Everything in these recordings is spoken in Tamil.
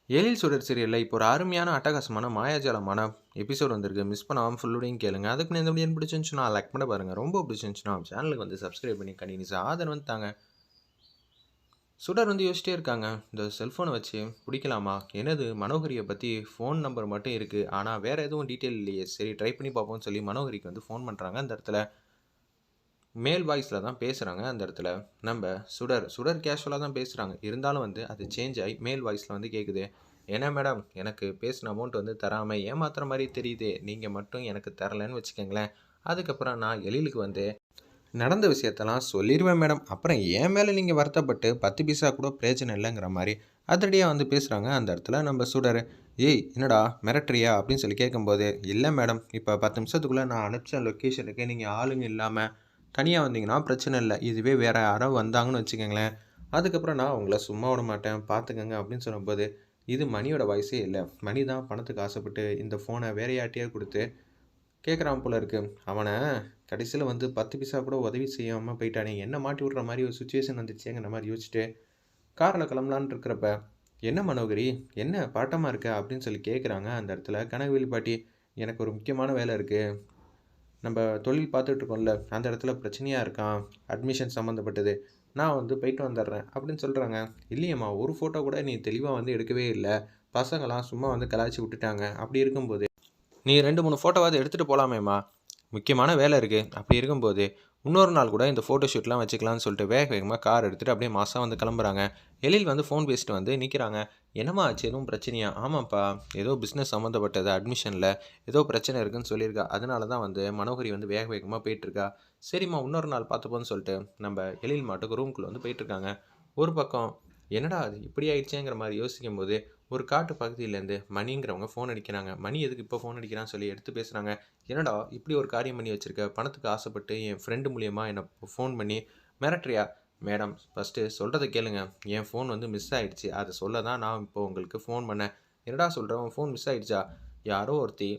எழில் சுடர் சீரியல்ல இப்போ ஒரு அருமையான, அட்டகாசமான, மாயாஜாலமான எபிசோட் வந்திருக்கு. மிஸ் பண்ணாம ஃபுல்லோடையும் கேளுங்க. அதுக்கு முன்னாடி இந்த வீடியோ பிடிச்சிருந்துச்சுன்னா லைக் பண்ண பாருங்க. ரொம்ப பிடிச்சிருந்துச்சுன்னா சேனலுக்கு வந்து சப்ஸ்கிரைப் பண்ணி கண்டினியூஸா ஆதரவு வந்து தாங்க. சுடர் வந்து யோசிச்சிட்டே இருக்காங்க. இந்த செல்ஃபோனை வச்சு பிடிக்கலாமா? என்னது மனோகரியை பற்றி ஃபோன் நம்பர் மட்டும் இருக்குது. ஆனால் வேறு எதுவும் டீட்டெயில் இல்லையே. சரி ட்ரை பண்ணி பார்ப்போம்னு சொல்லி மனோகரிக்கு வந்து ஃபோன் பண்ணுறாங்க. அந்த இடத்துல மேல் வாய்ஸில் தான் பேசுகிறாங்க. அந்த இடத்துல நம்ம சுடர் கேஷுவலாக தான் பேசுகிறாங்க. இருந்தாலும் வந்து அது சேஞ்ச் ஆகி மேல் வாய்ஸில் வந்து கேட்குது. ஏன்னா மேடம், எனக்கு பேசின அமௌண்ட் வந்து தராமல் ஏமாத்துற மாதிரி தெரியுது. நீங்கள் மட்டும் எனக்கு தரலைன்னு வச்சுக்கோங்களேன். அதுக்கப்புறம் நான் எழிலுக்கு வந்து நடந்த விஷயத்தெல்லாம் சொல்லிடுவேன் மேடம். அப்புறம் என் மேலே நீங்கள் வருத்தப்பட்டு 10 பைசா கூட பிரயோஜனம் இல்லைங்கிற மாதிரி அதிரடியாக வந்து பேசுகிறாங்க. அந்த இடத்துல நம்ம சுடர், ஏய் என்னடா மிரட்டுறியா அப்படின்னு சொல்லி கேட்கும்போது, இல்லை மேடம், இப்போ 10 நிமிஷத்துக்குள்ளே நான் அனுப்பிச்ச லொக்கேஷனுக்கு நீங்கள் ஆளுங்க இல்லாமல் தனியாக வந்தீங்கன்னா பிரச்சனை இல்லை. இதுவே வேறு யாரோ வந்தாங்கன்னு வச்சுக்கோங்களேன், அதுக்கப்புறம் நான் உங்களை சும்மா விட மாட்டேன் பார்த்துக்கங்க அப்படின்னு சொல்லும்போது, இது மணியோட வாய்ஸே இல்லை. மணி தான் பணத்துக்கு ஆசைப்பட்டு இந்த ஃபோனை வேற யார்ட்டையே கொடுத்து கேட்குறான் போல இருக்கு. அவனை கடைசியில் வந்து 10 பைசா கூட உதவி செய்யாமல் போயிட்டானே, என்ன மாட்டி விட்ற மாதிரி ஒரு சுச்சுவேஷன் வந்துச்சேங்கிற மாதிரி யோசிச்சுட்டு காரில் கிளம்பலான்னு இருக்கிறப்ப, என்ன மனோகரி, என்ன பாட்டமாக இருக்க அப்படின்னு சொல்லி கேட்குறாங்க. அந்த இடத்துல கனகவேலி பாட்டி, எனக்கு ஒரு முக்கியமான வேலை இருக்குது. நம்ம தொழில் பார்த்துட்ருக்கோம்ல, அந்த இடத்துல பிரச்சனையாக இருக்கான், அட்மிஷன் சம்மந்தப்பட்டது. நான் வந்து போயிட்டு வந்துடுறேன் அப்படின்னு சொல்கிறாங்க. இல்லையம்மா, ஒரு ஃபோட்டோ கூட நீ தெளிவாக வந்து எடுக்கவே இல்லை. பசங்களாம் சும்மா வந்து கலாய்ச்சி விட்டுட்டாங்க. அப்படி இருக்கும்போது நீ 2, 3 ஃபோட்டோவாவது எடுத்துகிட்டு போகலாமேம்மா. முக்கியமான வேலை இருக்குது. அப்படி இருக்கும்போது இன்னொரு நாள் கூட இந்த ஃபோட்டோ ஷூட்லாம் வச்சுக்கலாம்னு சொல்லிட்டு வேகமாக கார் எடுத்துகிட்டு அப்படியே மாசா வந்து கிளம்புறாங்க. எழில் வந்து ஃபோன் பேசிட்டு வந்து நிற்கிறாங்க. என்னம்மா ஆச்சு, எதுவும் பிரச்சனையா? ஆமாப்பா, ஏதோ பிஸ்னஸ் சம்மந்தப்பட்டது, அட்மிஷனில் ஏதோ பிரச்சனை இருக்குன்னு சொல்லியிருக்கா. அதனால தான் வந்து மனோகரி வந்து வேகமாக போயிட்டுருக்கா. சரிம்மா, இன்னொரு நாள் பார்த்துப்போன்னு சொல்லிட்டு நம்ம எழில் மாட்டுக்கு ரூம்குள்ளே வந்து போயிட்டுருக்காங்க. ஒரு பக்கம் என்னடா அது இப்படி ஆயிடுச்சேங்கிற மாதிரி யோசிக்கும்போது, ஒரு காட்டு பகுதியிலேருந்து மணிங்கிறவங்க ஃபோன் அடிக்கிறாங்க. மணி எதுக்கு இப்போ ஃபோன் அடிக்கிறான்னு சொல்லி எடுத்து பேசுகிறாங்க. என்னடா இப்படி ஒரு காரியம் பண்ணி வச்சுருக்க, பணத்துக்கு ஆசைப்பட்டு என் ஃப்ரெண்டு மூலியமா என்னை ஃபோன் பண்ணி மிரட்டுறியா? மேடம், ஃபஸ்ட்டு சொல்கிறத கேளுங்க. என் ஃபோன் வந்து மிஸ் ஆகிடுச்சு. அதை சொல்ல தான் நான் இப்போ உங்களுக்கு ஃபோன் பண்ணேன். என்னடா சொல்கிறேன், உன் ஃபோன் மிஸ் ஆகிடுச்சா? யாரோ ஒருத்தி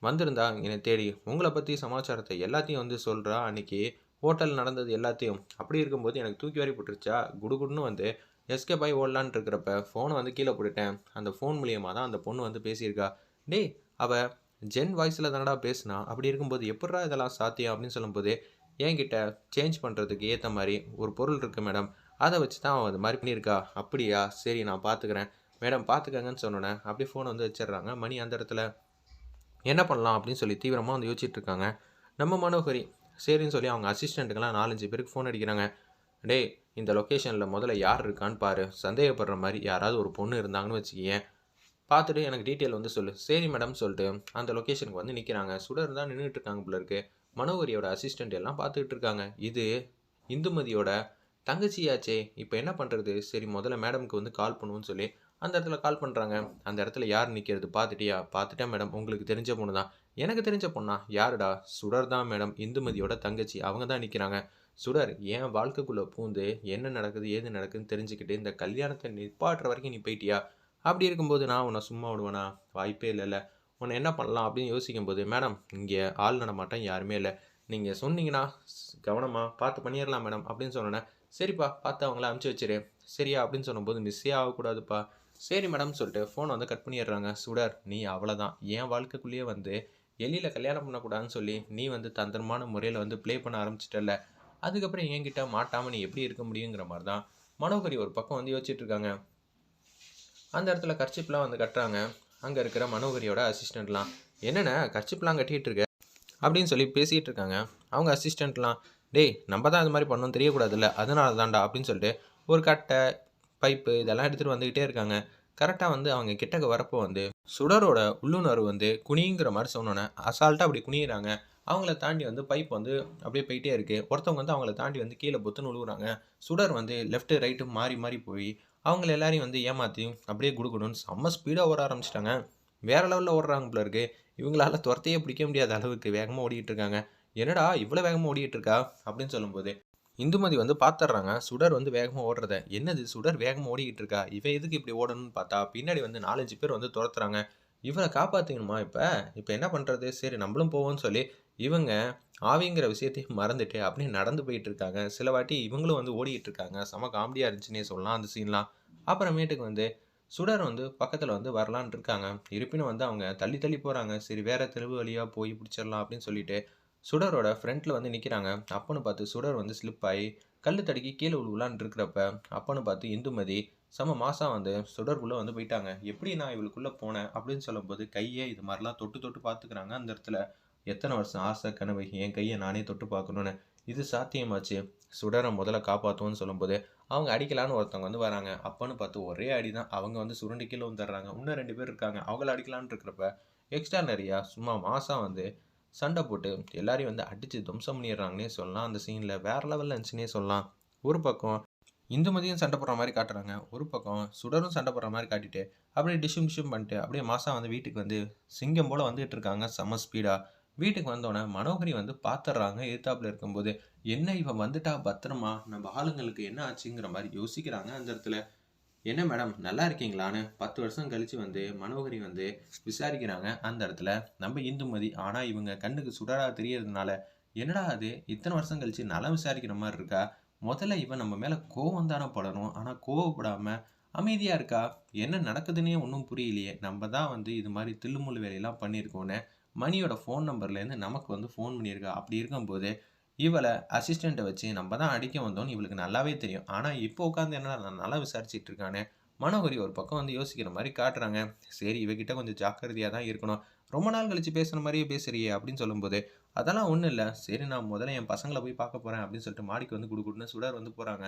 வந்திருந்தா என்னை தேடி, உங்களை பற்றி சமாச்சாரத்தை எல்லாத்தையும் வந்து சொல்கிறா. அன்றைக்கி ஹோட்டல் நடந்தது எல்லாத்தையும். அப்படி இருக்கும்போது எனக்கு தூக்கி வாரி போட்டுருச்சா, குடுகுடுன்னு வந்து எஸ்கேப் ஆகி ஓடலான்னு இருக்கிறப்ப ஃபோனை வந்து கீழே போட்டுட்டேன். அந்த ஃபோன் மூலியமாக தான் அந்த பொண்ணு வந்து பேசியிருக்கா. டேய், அவள் ஜென் வாய்ஸில் தானடா பேசுனா. அப்படி இருக்கும்போது எப்பட்றா இதெல்லாம் சாத்தியம் அப்படின்னு சொல்லும்போது, என்கிட்ட சேஞ்ச் பண்ணுறதுக்கு ஏற்ற மாதிரி ஒரு பொருள் இருக்குது மேடம். அதை வச்சு தான் அவன் அது மாதிரி பண்ணியிருக்கா. அப்படியா, சரி நான் பார்த்துக்கிறேன் மேடம், பார்த்துக்கங்கன்னு சொன்னோன்னே அப்படியே ஃபோனை வந்து வச்சிடுறாங்க. மணி அந்த இடத்துல என்ன பண்ணலாம் அப்படின்னு சொல்லி தீவிரமாக வந்து யோசிச்சுட்டு இருக்காங்க. நம்ம மனோகரி சரின்னு சொல்லி அவங்க அசிஸ்டண்ட்டுக்கெல்லாம் 4, 5 பேருக்கு ஃபோன் அடிக்கிறாங்க. டேய், இந்த லொக்கேஷனில் முதல்ல யார் இருக்கான்னு பாரு. சந்தேகப்படுற மாதிரி யாராவது ஒரு பொண்ணு இருந்தாங்கன்னு வச்சுக்கியேன், பார்த்துட்டு எனக்கு டீட்டெயில் வந்து சொல்லு. சரி மேடம் சொல்லிட்டு அந்த லொக்கேஷனுக்கு வந்து நிற்கிறாங்க. சுடர் தான் நின்றுட்டு இருக்காங்க போல இருக்கு. மனோகரியோட அசிஸ்டண்ட் எல்லாம் பார்த்துக்கிட்டு இருக்காங்க. இது இந்துமதியோட தங்கச்சியாச்சே, இப்போ என்ன பண்ணுறது? சரி முதல்ல மேடம்க்கு வந்து கால் பண்ணுவோன்னு சொல்லி அந்த இடத்துல கால் பண்ணுறாங்க. அந்த இடத்துல யார் நிற்கிறது பார்த்துட்டியா? பார்த்துட்டேன் மேடம், உங்களுக்கு தெரிஞ்ச பொண்ணு தான். எனக்கு தெரிஞ்ச பொண்ணா? யாருடா? சுடர் தான் மேடம், இந்துமதியோட தங்கச்சி. அவங்க தான் நிற்கிறாங்க. சுடர், என் வாழ்க்கைக்குள்ளே பூந்து என்ன நடக்குது ஏது நடக்குதுன்னு தெரிஞ்சுக்கிட்டு இந்த கல்யாணத்தை நிப்பாட்டுற வரைக்கும் நீ போயிட்டியா? அப்படி இருக்கும்போது நான் உன்னை சும்மா விடுவேனா? வாய்ப்பே இல்லைல்ல. உன்னை என்ன பண்ணலாம் அப்படின்னு யோசிக்கும்போது, மேடம் இங்கே ஆள் நடமாட்டம் யாருமே இல்லை. நீங்கள் சொன்னீங்கன்னா கவனமாக பார்த்து பண்ணிடலாம் மேடம் அப்படின்னு சொன்னோன்னே, சரிப்பா பார்த்து அவங்கள அனுப்பிச்சி வச்சிரு. சரியா அப்படின்னு சொன்னும்போது, மிஸ்ஸே ஆகக்கூடாதுப்பா. சரி மேடம் சொல்லிட்டு ஃபோனை வந்து கட் பண்ணிடுறாங்க. சுடர், நீ அவ்வளோதான். என் வாழ்க்கைக்குள்ளேயே வந்து எலியில் கல்யாணம் பண்ணக்கூடாதுன்னு சொல்லி நீ வந்து தந்திரமான முறையில் வந்து ப்ளே பண்ண ஆரம்பிச்சிட்டல. அதுக்கப்புறம் என்கிட்ட மாட்டாமல் நீ எப்படி இருக்க முடியுங்கிற மாதிரி தான் மனோகரி ஒரு பக்கம் வந்து யோசிச்சுட்டு இருக்காங்க. அந்த இடத்துல கர்ச்சிப்லாம் வந்து கட்டுறாங்க. அங்கே இருக்கிற மனோகரியோட அசிஸ்டண்ட்லாம், என்னென்ன கர்ச்சிப்லாம் கட்டிகிட்டு இருக்க அப்படின்னு சொல்லி பேசிகிட்டு இருக்காங்க. அவங்க அசிஸ்டண்ட்லாம், டேய் நம்ம தான் அது மாதிரி பண்ணணும் தெரியக்கூடாதுல்ல, அதனால தான்டா அப்படின்னு சொல்லிட்டு ஒரு கட்டை பைப்பு இதெல்லாம் எடுத்துகிட்டு வந்துக்கிட்டே இருக்காங்க. கரெக்டாக வந்து அவங்க கிட்டக்க வரப்போ வந்து சுடரோட உள்ளுணர்வு வந்து குனிங்கிற மாதிரி சொன்னோன்னே அசால்ட்டாக அப்படி குனிகிறாங்க. அவங்கள தாண்டி வந்து பைப் வந்து அப்படியே போயிட்டே இருக்குது. ஒருத்தவங்க வந்து அவங்கள தாண்டி வந்து கீழே பொத்துன்னு விழுகுறாங்க. சுடர் வந்து லெஃப்ட்டு ரைட்டு மாறி மாறி போய் அவங்கள எல்லாரையும் வந்து ஏமாற்றி அப்படியே குடுகுடுன்னு செம்ம ஸ்பீடாக ஓட ஆரம்பிச்சிட்டாங்க. வேறு லெவலில் ஓடுறாங்க போல இருக்குது. இவங்களால துரத்தையே பிடிக்க முடியாத அளவுக்கு வேகமாக ஓடிக்கிட்டு இருக்காங்க. என்னடா இவ்வளோ வேகமாக ஓடிக்கிட்டு இருக்கா அப்படின்னு சொல்லும்போது, இந்துமதி வந்து பார்த்துட்றாங்க சுடர் வந்து வேகமாக ஓடுறத. என்னது சுடர் வேகமாக ஓடிக்கிட்டு இருக்கா, இவன் எதுக்கு இப்படி ஓடணும்னு பார்த்தா பின்னாடி வந்து 4, 5 பேர் வந்து துரத்துறாங்க. இவனை காப்பாற்றிக்கணுமா இப்போ? இப்போ என்ன பண்ணுறது? சரி நம்மளும் போவோம்னு சொல்லி இவங்க ஆவிங்கிற விஷயத்தையும் மறந்துட்டு அப்படியே நடந்து போயிட்டு இருக்காங்க. சில வாட்டி இவங்களும் வந்து ஓடிக்கிட்டு இருக்காங்க. செம காமெடியாக இருந்துச்சுன்னே சொல்லலாம் அந்த சீன்லாம். அப்புறமேட்டுக்கு வந்து சுடர் வந்து பக்கத்துல வந்து வரலான்னு இருக்காங்க. இருப்பினும் வந்து அவங்க தள்ளி தள்ளி போறாங்க. சரி வேற தெருவு வழியா போய் பிடிச்சிடலாம் அப்படின்னு சொல்லிட்டு, சுடரோட ஃப்ரண்ட்ல வந்து நிக்கிறாங்க. அப்பன்னு பார்த்து சுடர் வந்து ஸ்லிப் ஆயி, கல்லு தடுக்கி கீழ விழுவலான்னு இருக்கிறப்ப, அப்பன்னு பார்த்து இந்துமதி செம மாஸா வந்து சுடருக்குள்ள வந்து போயிட்டாங்க. "எப்படி நான் இவளுக்குள்ள போனேன்?" அப்படின்னு சொல்லும்போது, கைய இது மாரிலாம் தொட்டு தொட்டு பார்த்துக்கிறாங்க அந்த இடத்துல. எத்தன வருஷம் ஆசை, கனவு என் கைய நானே தொட்டு பார்க்கணும்னு. இது சாத்தியமாச்சு. சுடர முதல்ல காப்பாத்துவோம்ன்னு சொல்லும்போது, அவங்க அடிக்கலான்னு ஒருத்தவங்க வந்து வராங்க. அப்பன்னு பார்த்து ஒரே அடி தான். அவங்க வந்து சுருண்டு கீழ விழுந்துர்றாங்க. இன்னும் 2 பேர் இருக்காங்க. அவங்கள அடிக்கலான்னு இருக்கிறப்ப, எக்ஸ்ட்ரானரியா சும்மா மாஸா வந்து சண்ட போட்டு எல்லாரையும் வந்து அடிச்சு துவம்சம் பண்ணிடுறாங்கன்னே சொல்லலாம். அந்த சீன்ல வேற லெவல்ல இருந்துச்சுன்னே சொல்லலாம். ஒரு பக்கம் இந்துமதியும் சண்ட போடுற மாரி காட்டுறாங்க. ஒரு பக்கம் சுடரும் சண்ட போடுற மாரி காட்டிட்டு, அப்படியே டிஷும் டிஷும் பண்ணிட்டு, அப்படியே மாஸா வந்து வீட்டுக்கு வந்து சிங்கம் போல வந்துட்டு இருக்காங்க செம்ம ஸ்பீடா. வீட்டுக்கு வந்தோனே மனோகரி வந்து பாத்துர்றாங்க எதுத்தாப்புல இருக்கும்போது. என்ன இவ வந்துட்டா பத்திரமா? நம்ம ஆளுங்களுக்கு என்ன ஆச்சுங்கிற மாரி யோசிக்கிறாங்க அந்த இடத்துல. என்ன மேடம் நல்லா இருக்கீங்களான்னு 10 வருஷம் கழிச்சு வந்து மனோகரி வந்து விசாரிக்கிறாங்க அந்த இடத்துல நம்ம இந்துமதி. ஆனா இவங்க கண்ணுக்கு சுடரா தெரியறதுனால, என்னடா அது இத்தனை வருஷம் கழிச்சு நலம் விசாரிக்கிற மாதிரி இருக்கா? முதல்ல இவன் நம்ம மேல கோவம் தானே படணும். ஆனா கோவப்படாம அமைதியா இருக்கா. என்ன நடக்குதுன்னே ஒன்றும் புரியலையே. நம்ம தான் வந்து இது மாதிரி தில்லுமுள்ளு வேலையெல்லாம் பண்ணியிருக்கோன்னு மணியோட ஃபோன் நம்பர்லேருந்து நமக்கு வந்து ஃபோன் பண்ணியிருக்கா. அப்படி இருக்கும்போது இவள அசிஸ்டண்ட்ட வச்சு நம்ம தான் அடிக்க வந்தோம்னு இவளுக்கு நல்லாவே தெரியும். ஆனா, இப்போ உட்காந்து என்னடா நல்லா விசாரிச்சுட்டு இருக்கான்னு, மனோகரி ஒரு பக்கம் வந்து யோசிக்கிற மாரி காட்டுறாங்க. சரி இவகிட்ட கொஞ்சம் ஜாக்கிரதையா தான் இருக்கணும். ரொம்ப நாள் கழிச்சு பேசுன மாரியே பேசுறியே! அப்படின்னு சொல்லும்போது, அதெல்லாம் ஒண்ணும் இல்ல. சரி நான் முதல்ல என் பசங்கள போய் பார்க்க போறேன் அப்படின்னு சொல்லிட்டு மாடிக்கு வந்து குடுகுடுன்னு சுடர் வந்து போறாங்க.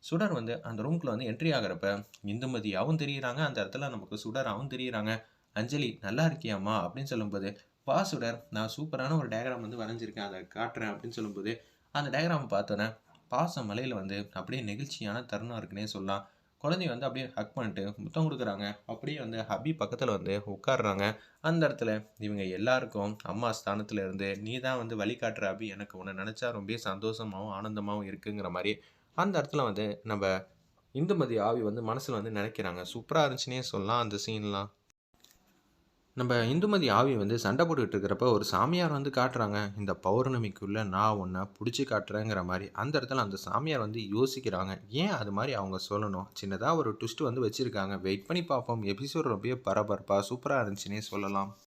சுடர் வந்து அந்த ரூம்குள்ள வந்து என்ட்ரி ஆகுறப்ப, இந்துமதியாவும் தெரியிறாங்க. அந்த இடத்துல நமக்கு சுடராவும் தெரியிறாங்க. "அஞ்சலி நல்லா இருக்கியாம்மா?" அப்படின்னு சொல்லும்போது, "வா சுடர், நான் சூப்பரான ஒரு டயகிராம் வந்து வரைஞ்சிருக்கேன். அத காட்டுறேன்." அப்படின்னு சொல்லும்போது, அந்த டயகிராம பார்த்தோனே, பாச மலையில வந்து அப்படியே நெகிழ்ச்சியான தருணம் இருக்குன்னே சொல்லலாம். குழந்தைய வந்து அப்படியே ஹக் பண்ணிட்டு முத்தம் குடுக்குறாங்க. அப்படியே வந்து ஹபி பக்கத்துல வந்து உட்கார்றாங்க. அந்த இடத்துல இவங்க எல்லாருக்கும் அம்மா ஸ்தானத்துல இருந்து, "நீ தான் வந்து வழிகாட்டுற அபி. எனக்கு உன்ன நெனச்சா ரொம்பவே சந்தோஷமாவும், ஆனந்தமாவும் இருக்குங்கிற மாரி அந்த இடத்துல வந்து நம்ப இந்துமதி ஆவி வந்து மனசுல வந்து நெனைக்கிறாங்க. சூப்பரா இருந்துச்சுன்னே சொல்லலாம் அந்த சீன்லாம். நம்ப இந்துமதி ஆவி வந்து சண்டை போட்டுக்கிட்டு இருக்கிறப்ப ஒரு சாமியார் வந்து காட்டுறாங்க. இந்த பௌர்ணமிக்குள்ள நான் உன்ன புடிச்சு காட்டுறேங்கிற மாரி. அந்த இடத்துல அந்த சாமியார் வந்து யோசிக்கிறாங்க. ஏன் அது மாரி அவங்க சொல்லணும்? சின்னதா ஒரு ட்விஸ்ட் வந்து வச்சிருக்காங்க. வெயிட் பண்ணி பார்ப்போம். எபிசோட் ரொம்பவே பரபரப்பா சூப்பரா இருந்துச்சுன்னே சொல்லலாம்.